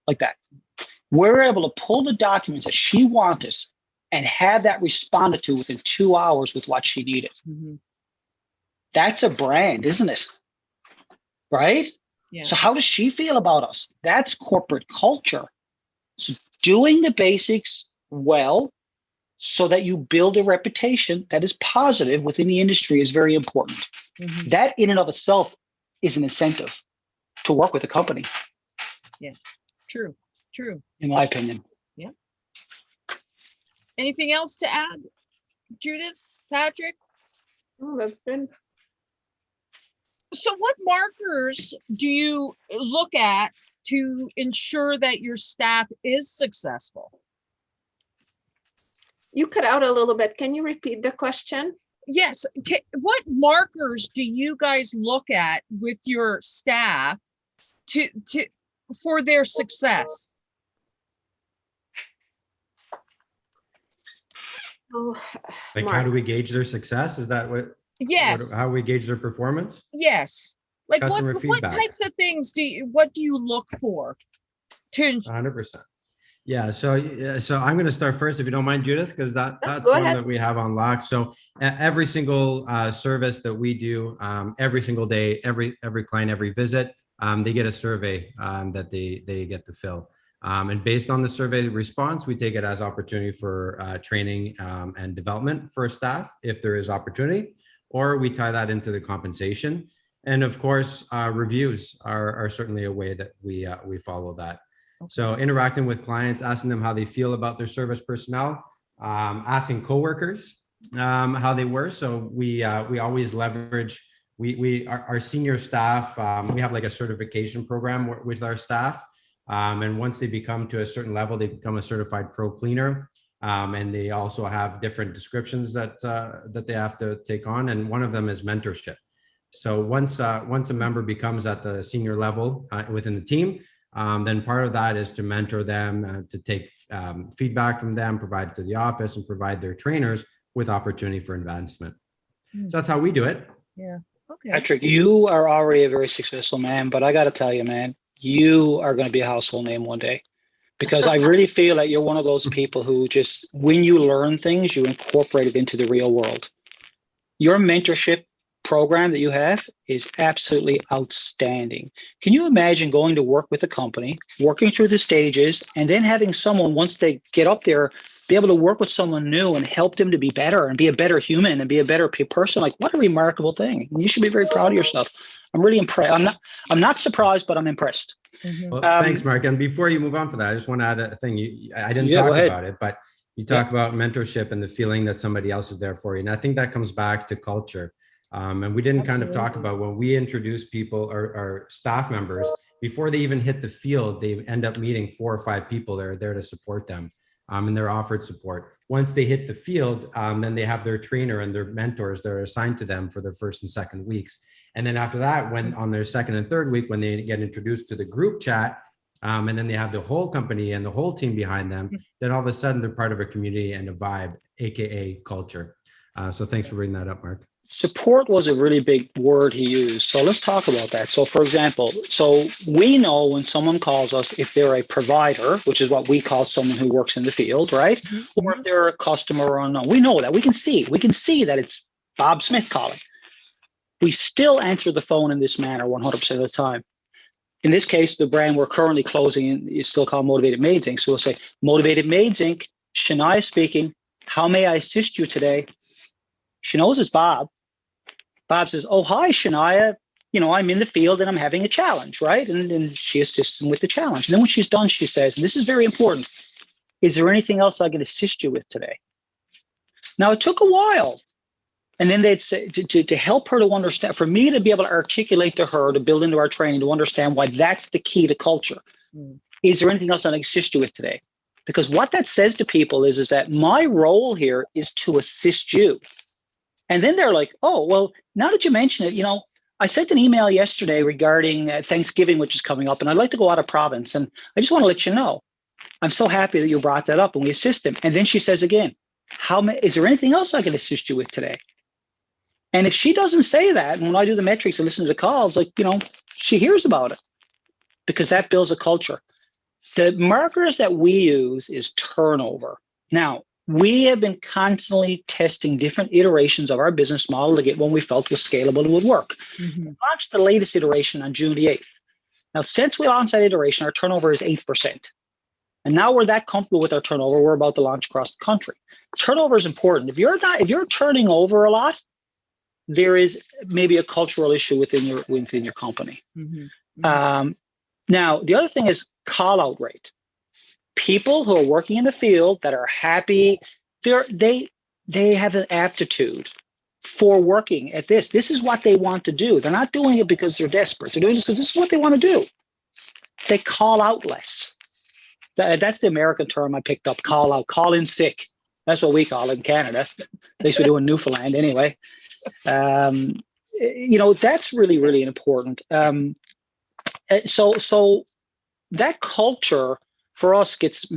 like that. We're able to pull the documents that she wanted and have that responded to within 2 hours with what she needed. Mm-hmm. That's a brand, isn't it? Right? Yeah. So how does she feel about us? That's corporate culture. So doing the basics well so that you build a reputation that is positive within the industry is very important. Mm-hmm. That in and of itself is an incentive to work with a company. Yeah, true, In my opinion. Yeah. Anything else to add, Judith, Patrick? Oh, that's good. So what markers do you look at to ensure that your staff is successful? You cut out a little bit. Can you repeat the question? Yes. Okay. What markers do you guys look at with your staff for their success? Oh, Like, how do we gauge their success? Is that what? Yes. How we gauge their performance? Yes. Like Customer what feedback. types of things what do you look for to 100%. Yeah. So I'm going to start first, if you don't mind, Judith, because that's Go one ahead. that we have on lock. So every single service that we do, every single day, every client, every visit, they get a survey that they get to fill. And based on the survey response, we take it as opportunity for training and development for staff, if there is opportunity, or we tie that into the compensation. And of course, reviews are certainly a way that we follow that. Okay. So interacting with clients, asking them how they feel about their service personnel, asking coworkers how they were. So we always leverage our senior staff. We have like a certification program with our staff. And once they become to a certain level, they become a certified pro cleaner. And they also have different descriptions that they have to take on. And one of them is mentorship. So once a member becomes at the senior level within the team, then part of that is to mentor them, to take feedback from them, provide it to the office, and provide their trainers with opportunity for advancement. So that's how we do it. Yeah. Okay. Patrick, you are already a very successful man, but I got to tell you, man, you are going to be a household name one day, because I really feel like you're one of those people who just, when you learn things, you incorporate it into the real world. Your mentorship program that you have is absolutely outstanding. Can you imagine going to work with a company, working through the stages, and then having someone, once they get up there, be able to work with someone new and help them to be better and be a better human and be a better person? Like, what a remarkable thing. And you should be very proud of yourself. I'm really impressed. I'm not surprised, but I'm impressed. Mm-hmm. Well, thanks, Mark. And before you move on to that, I just want to add a thing. I didn't talk about it, but you talk about mentorship and the feeling that somebody else is there for you. And I think that comes back to culture. And we didn't kind of talk about when we introduce people or our staff members, before they even hit the field, they end up meeting 4 or 5 people that are there to support them. And they're offered support. Once they hit the field, then they have their trainer and their mentors that are assigned to them for their first and second weeks. And then after that, when on their second and third week, when they get introduced to the group chat, and then they have the whole company and the whole team behind them, then all of a sudden they're part of a community and a vibe, AKA culture. So thanks for bringing that up, Mark. Support was a really big word he used. So let's talk about that. So for example, so we know when someone calls us, if they're a provider, which is what we call someone who works in the field, right? Mm-hmm. Or if they're a customer or unknown, we know that. We can see that it's Bob Smith calling. We still answer the phone in this manner 100% of the time. In this case, the brand we're currently closing is still called Motivated Maids Inc. So we'll say, Motivated Maids Inc., Shania speaking. How may I assist you today? She knows it's Bob. Bob says, oh, hi, Shania. I'm in the field and I'm having a challenge, right? And then she assists him with the challenge. And then when she's done, she says, and this is very important, is there anything else I can assist you with today? Now, it took a while. And then they'd say, to help her to understand, for me to be able to articulate to her, to build into our training, to understand why that's the key to culture. Is there anything else I can assist you with today? Because what that says to people is that my role here is to assist you. And then they're like, oh, well, now that you mention it, I sent an email yesterday regarding Thanksgiving, which is coming up, and I'd like to go out of province. And I just want to let you know, I'm so happy that you brought that up and we assist him. And then she says again, is there anything else I can assist you with today? And if she doesn't say that, and when I do the metrics and listen to the calls, she hears about it, because that builds a culture. The markers that we use is turnover. Now, we have been constantly testing different iterations of our business model to get one we felt was scalable and would work. Mm-hmm. We launched the latest iteration on June the 8th. Now, since we launched that iteration, our turnover is 8%. And now we're that comfortable with our turnover, we're about to launch across the country. Turnover is important. If you're turning over a lot, there is maybe a cultural issue within your company. Mm-hmm. Now, the other thing is call out rate. People who are working in the field that are happy, they have an aptitude for working at this. This is what they want to do. They're not doing it because they're desperate. They're doing this because this is what they want to do. They call out less. That's the American term I picked up, call out, call in sick. That's what we call it in Canada. At least we do in Newfoundland anyway. That's really, really important. So that culture for us gets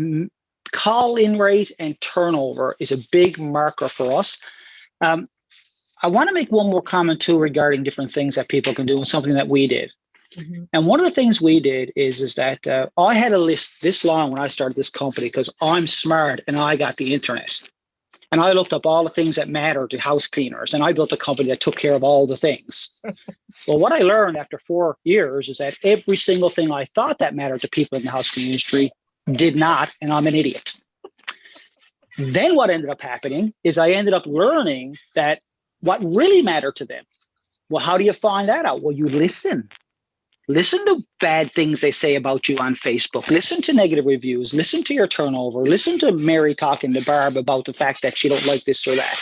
call-in rate and turnover is a big marker for us. I want to make one more comment too regarding different things that people can do and something that we did. Mm-hmm. And one of the things we did is that I had a list this long when I started this company because I'm smart and I got the internet. And I looked up all the things that matter to house cleaners, and I built a company that took care of all the things. Well, what I learned after 4 years is that every single thing I thought that mattered to people in the house cleaning industry did not, and I'm an idiot. Then what ended up happening is I ended up learning that what really mattered to them. Well, how do you find that out? Well, you listen. Listen to bad things they say about you on Facebook. Listen to negative reviews. Listen to your turnover. Listen to Mary talking to Barb about the fact that she don't like this or that.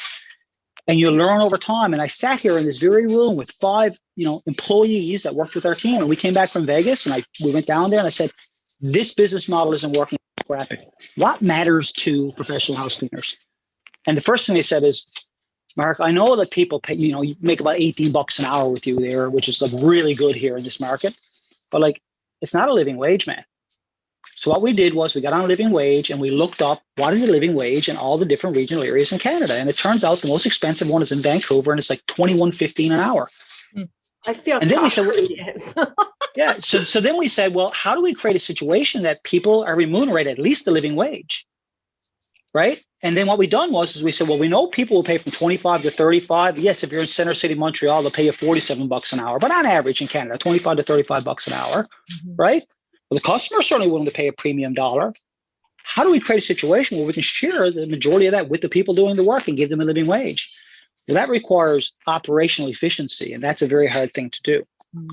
And you learn over time. And I sat here in this very room with 5, employees that worked with our team. And we came back from Vegas and we went down there and I said, this business model isn't working. Scrap it. What matters to professional house cleaners? And the first thing they said is, Mark, I know that people pay, you make about $18 an hour with you there, which is really good here in this market, but it's not a living wage, man. So what we did was we got on a living wage and we looked up what is a living wage in all the different regional areas in Canada. And it turns out the most expensive one is in Vancouver and it's like $21.15 an hour. I feel and then we said, yes. yeah. So then we said, well, how do we create a situation that people are remunerated at least the living wage? Right. And then what we done was we said, well, we know people will pay from 25 to 35. Yes, if you're in Center City, Montreal, they'll pay you $47 an hour. But on average in Canada, 25 to $35 an hour, right? Well, the customer is certainly willing to pay a premium dollar. How do we create a situation where we can share the majority of that with the people doing the work and give them a living wage? Well, that requires operational efficiency, and that's a very hard thing to do,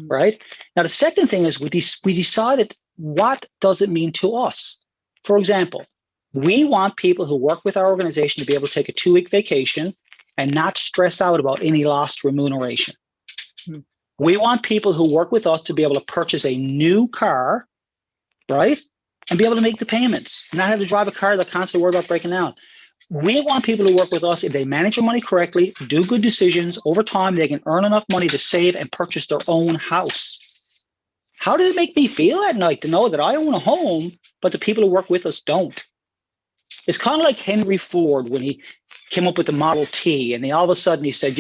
right? Now, the second thing is we decided what does it mean to us? For example, we want people who work with our organization to be able to take a 2-week vacation and not stress out about any lost remuneration. We want people who work with us to be able to purchase a new car, right? And be able to make the payments, not have to drive a car that constantly worry about breaking down. We want people to work with us if they manage their money correctly, do good decisions, over time, they can earn enough money to save and purchase their own house. How does it make me feel at night to know that I own a home, but the people who work with us don't? It's kind of like Henry Ford when he came up with the Model T and all of a sudden he said,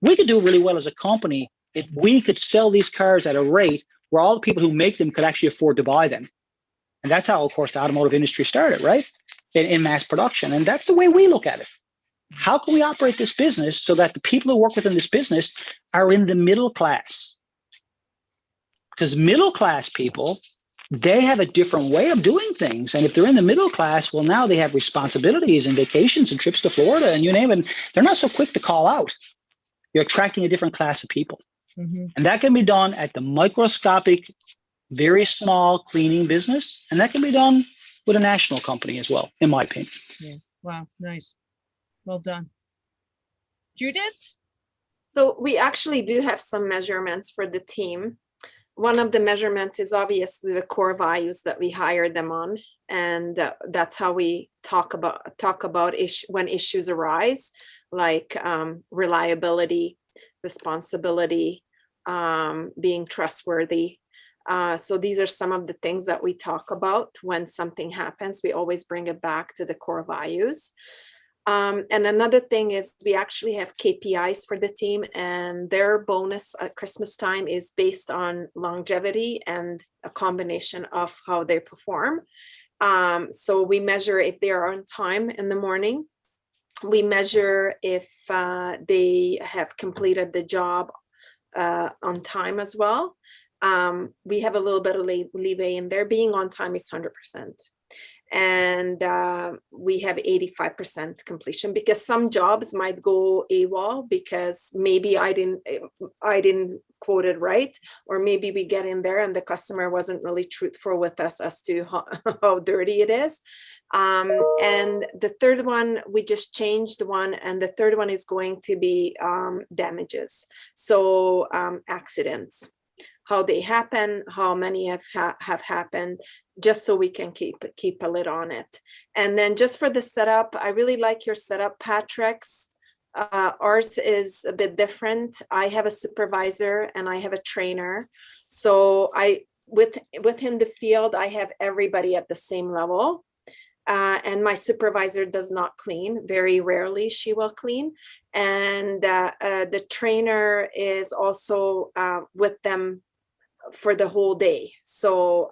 we could do really well as a company if we could sell these cars at a rate where all the people who make them could actually afford to buy them. And that's how, of course, the automotive industry started, right? In mass production. And that's the way we look at it. How can we operate this business so that the people who work within this business are in the middle class? Because middle class people, they have a different way of doing things. And if they're in the middle class, well, now they have responsibilities and vacations and trips to Florida and you name it. They're not so quick to call out. You're attracting a different class of people. And that can be done at the microscopic, very small cleaning business. And that can be done with a national company as well, in my opinion. Yeah. Wow. Nice. Well done. Judith? So we actually do have some measurements for the team. One of the measurements is obviously the core values that we hire them on. And that's how we talk about when issues arise. like reliability, responsibility, being trustworthy. So these are some of the things that we talk about when something happens. We always bring it back to the core values. And another thing is we actually have KPIs for the team, and their bonus at Christmas time is based on longevity and a combination of how they perform. So we measure if they are on time in the morning. We measure if they have completed the job on time as well. We have a little bit of leeway in there. Being on time is 100%. And we have 85% completion, because some jobs might go AWOL because maybe I didn't quote it right, or maybe we get in there and the customer wasn't really truthful with us as to how dirty it is. And the third one, we just changed one, and the third one is going to be damages. So accidents, how they happen, how many have happened, just so we can keep a lid on it. And then just for the setup, I really like your setup, Patrick's. Ours is a bit different. I have a supervisor and I have a trainer. So within the field, I have everybody at the same level. And my supervisor does not clean. Very rarely she will clean. And the trainer is also with them for the whole day. So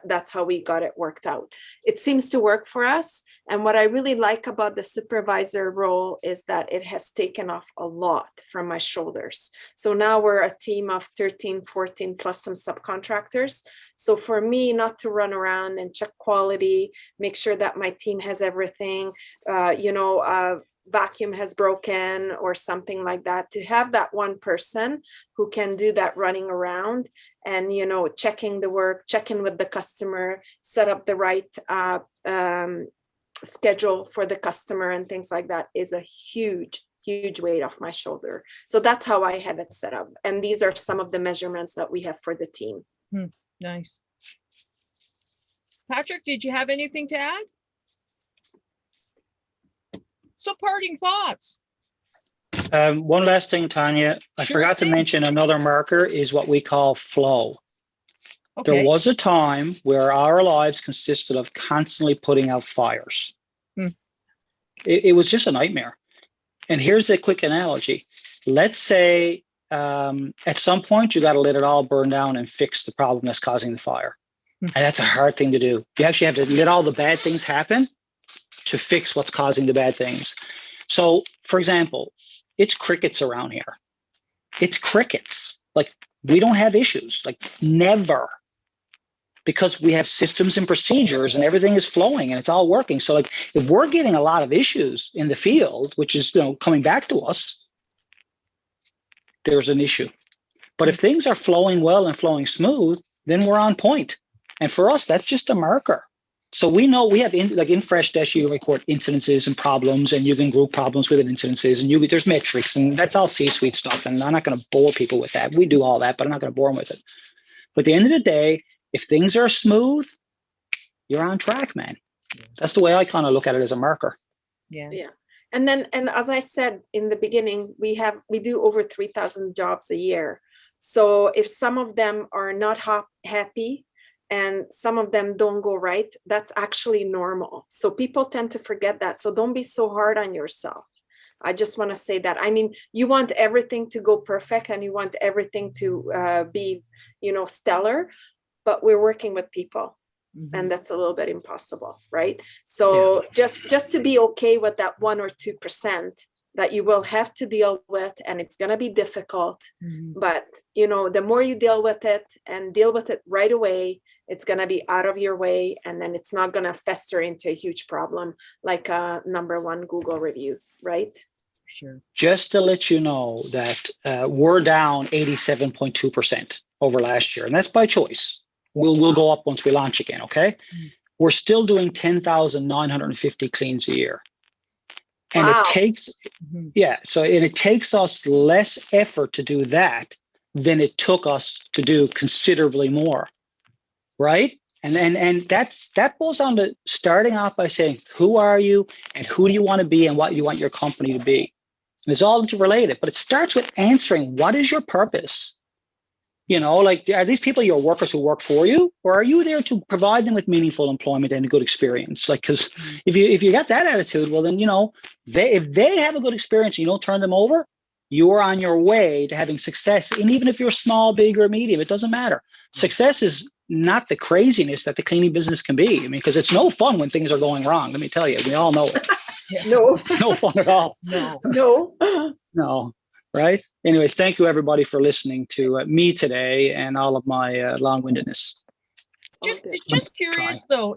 that's how we got it worked out. It seems to work for us. And what I really like about the supervisor role is that it has taken off a lot from my shoulders. So now we're a team of 13, 14 plus some subcontractors. So for me not to run around and check quality, make sure that my team has everything, vacuum has broken or something like that, to have that one person who can do that running around and, checking the work, checking with the customer, set up the right schedule for the customer and things like that is a huge weight off my shoulder. So that's how I have it set up. And these are some of the measurements that we have for the team. Nice. Patrick, did you have anything to add? So parting thoughts. One last thing, Tanya. I Sure forgot to thing. mention another marker is what we call flow. Okay. There was a time where our lives consisted of constantly putting out fires. It was just a nightmare. And here's a quick analogy. Let's say at some point you got to let it all burn down and fix the problem that's causing the fire. And that's a hard thing to do. You actually have to let all the bad things happen to fix what's causing the bad things. So, for example, it's crickets around here. It's crickets. Like, we don't have issues, like never, because we have systems and procedures and everything is flowing and it's all working. So like, if we're getting a lot of issues in the field, which is, coming back to us, there's an issue. But if things are flowing well and flowing smooth, then we're on point. And for us, that's just a marker. So we know we have in Fresh, you record incidences and problems, and you can group problems within incidences, and there's metrics, and that's all C-suite stuff. And I'm not going to bore people with that. We do all that, but I'm not going to bore them with it. But at the end of the day, if things are smooth, you're on track, man. That's the way I kind of look at it, as a marker. Yeah. And as I said in the beginning, we do over 3,000 jobs a year. So if some of them are not happy, and some of them don't go right, that's actually normal. So people tend to forget that. So don't be so hard on yourself. I just want to say that. I mean, you want everything to go perfect and you want everything to be, stellar, but we're working with people. And that's a little bit impossible, right? So just to be okay with that 1 or 2% that you will have to deal with, and it's going to be difficult, but the more you deal with it and deal with it right away, it's going to be out of your way, and then it's not going to fester into a huge problem like a #1 Google review, right? Sure. Just to let you know that we're down 87.2% over last year, and that's by choice. We'll go up once we launch again, okay? We're still doing 10,950 cleans a year. And wow. It takes, it takes us less effort to do that than it took us to do considerably more, right? And that goes on to starting off by saying, who are you and who do you want to be and what you want your company to be? And it's all interrelated, but it starts with answering, what is your purpose? You know, like, are these people your workers who work for you, or are you there to provide them with meaningful employment and a good experience? Like, because if you got that attitude, well, then, you know, if they have a good experience and you don't turn them over, you are on your way to having success. And even if you're small, big, or medium, it doesn't matter. Success is not the craziness that the cleaning business can be. I mean, because it's no fun when things are going wrong. Let me tell you, we all know it. No, It's no fun at all. no. No. Right. Anyways, thank you everybody for listening to me today and all of my long-windedness. Just curious though,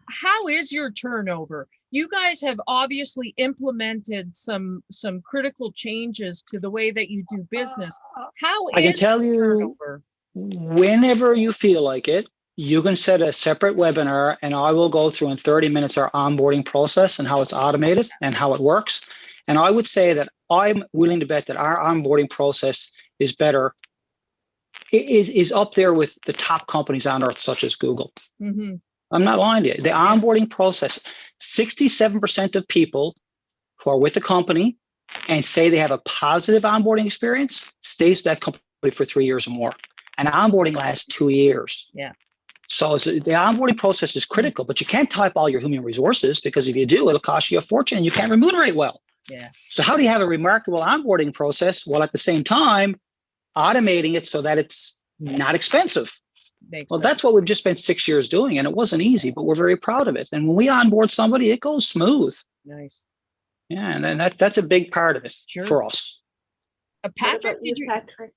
how is your turnover? You guys have obviously implemented some critical changes to the way that you do business. How I can is tell the you, turnover? whenever you feel like it, you can set a separate webinar and I will go through in 30 minutes our onboarding process and how it's automated and how it works. And I would say that I'm willing to bet that our onboarding process is better, is up there with the top companies on earth, such as Google. Mm-hmm. I'm not lying to you. The onboarding process, 67% of people who are with the company and say they have a positive onboarding experience stays with that company for 3 years or more. And onboarding lasts 2 years. Yeah. So the onboarding process is critical, but you can't type all your human resources, because if you do, it'll cost you a fortune and you can't remunerate well. Yeah. So how do you have a remarkable onboarding process while at the same time automating it so that it's not expensive? Makes Well, sense. that's what we've just spent 6 years doing, and it wasn't easy, but we're very proud of it. And when we onboard somebody, it goes smooth. Nice. Yeah, and then that's a big part of it for us. Patrick, did you? Patrick?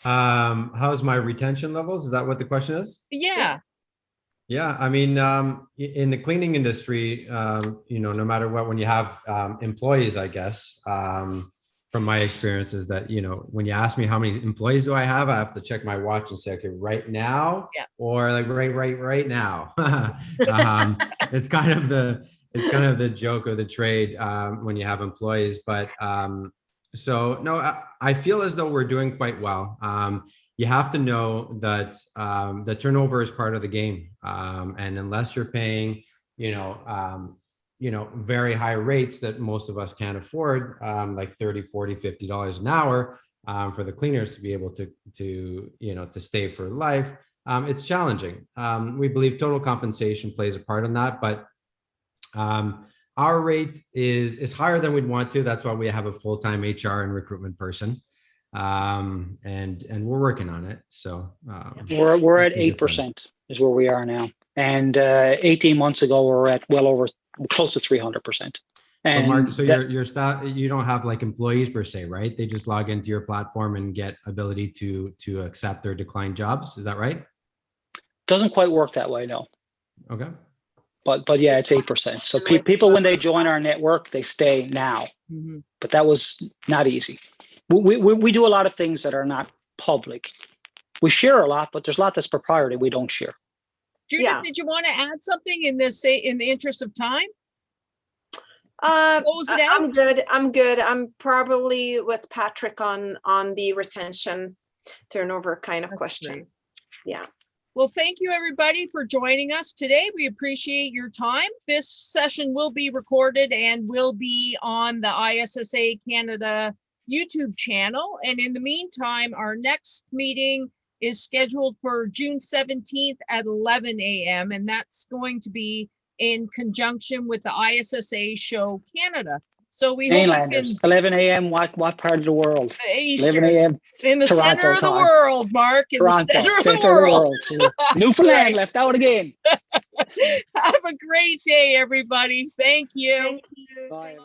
How's my retention levels? Is that what the question is? Yeah. Yeah, I mean, in the cleaning industry, you know, no matter what, when you have employees, I guess, from my experiences, that, you know, when you ask me how many employees do I have to check my watch and say, okay, right now, or like right now. It's kind of the joke of the trade when you have employees, but so no, I feel as though we're doing quite well. You have to know that the turnover is part of the game, and unless you're paying, you know, very high rates that most of us can't afford, like $30, $40, $50 an hour for the cleaners to be able to you know, to stay for life, it's challenging. We believe total compensation plays a part in that, but our rate is higher than we'd want to. That's why we have a full-time HR and recruitment person. And we're working on it. So we're at 8% is where we are now. And 18 months ago, we were at well over close to 300%. And Mark, so your staff, you don't have like employees per se, right? They just log into your platform and get ability to accept or decline jobs. Is that right? Doesn't quite work that way, no. Okay. But yeah, it's 8%. So people, when they join our network, they stay now. Mm-hmm. But that was not easy. We do a lot of things that are not public. We share a lot, but there's a lot that's proprietary we don't share. Judith, did you want to add something in the interest of time? Close it out? I'm good. I'm probably with Patrick on the retention turnover kind of question. Great. Yeah. Well, thank you everybody for joining us today. We appreciate your time. This session will be recorded and will be on the ISSA Canada YouTube channel. And in the meantime, our next meeting is scheduled for June 17th at 11 a.m. And that's going to be in conjunction with the ISSA Show Canada. So we hope we can, 11 a.m. What part of the world? Eastern. 11 a.m. In the Toronto center of the time. world, Mark. In Toronto, the center of the world. Newfoundland left out again. Have a great day, everybody. Thank you. Thank you. Bye.